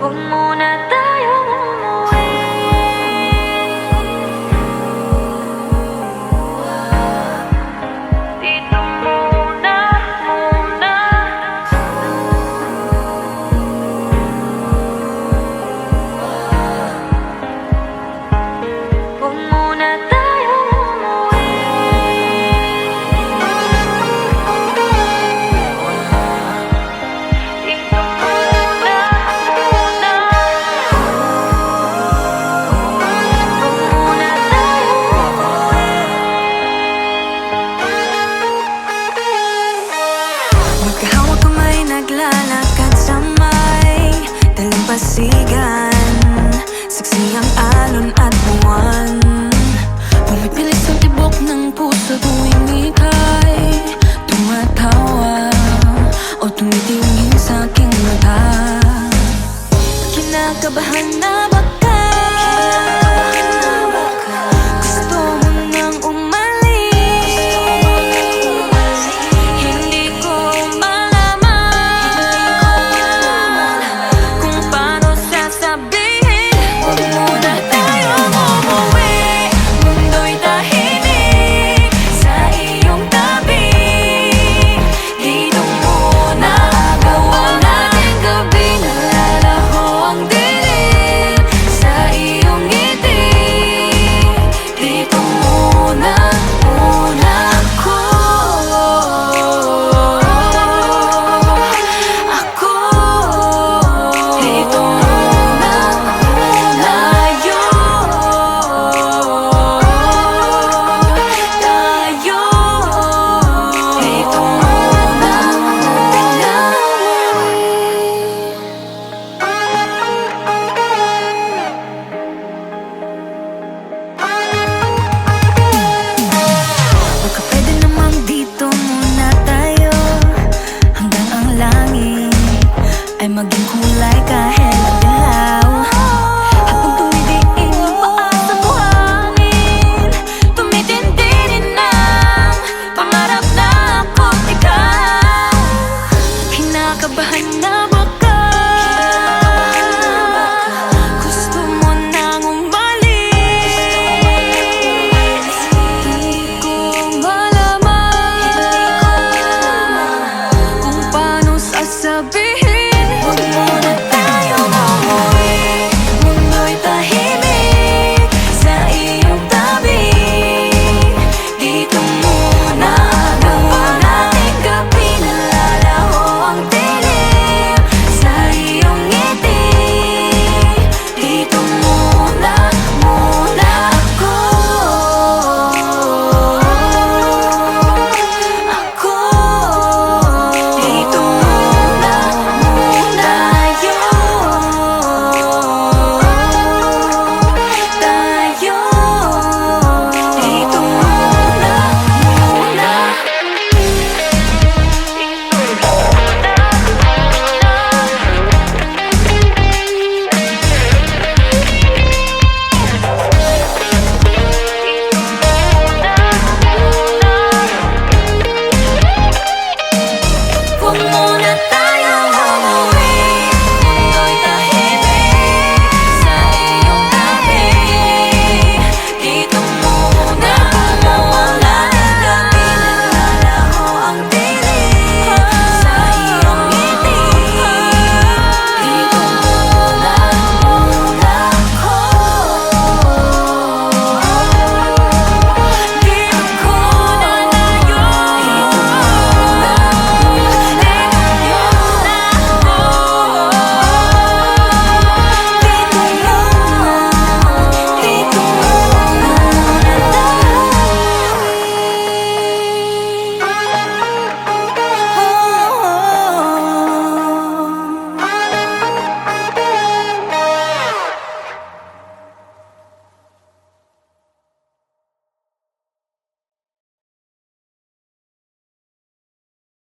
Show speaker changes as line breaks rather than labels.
Huwag muna tayong umuwi. Dito muna, muna. Huwag muna tayong umuwi. Dito muna, muna. Huwag muna tayong umuwi.
Magkahawak kamay, naglalakad sa may dalampasigan. Saksi ang alon at buwan. Pumipilis ang tibok ng puso tuwing ika'y tumatawa o tumitingin sa aking mata. Kinakabahan na ba ka? Gusto mo nang umalis? Hindi ko malaman kung paano sasabihin. Huwag muna tayong umuwi. Mundo'y tahimik sa iyong tabi. Dito muna gawa natin gabi. Nalalaho ang dilim sa iyong ngiti. Dito muna, muna ako. Dito muna, muna tayo. Dito muna, muna. Baka pwede namang dito muna tayo hanggang ang langit ay maging kulay kahit madilaw. Habang tumidiin ang paa sa buhangin, tumitindi din ang pangarap na ako't ikaw. Kinakabahan na ba ka? Gusto mo nang umalis? Hindi ko malaman kung paano sasabihin. Huwag mo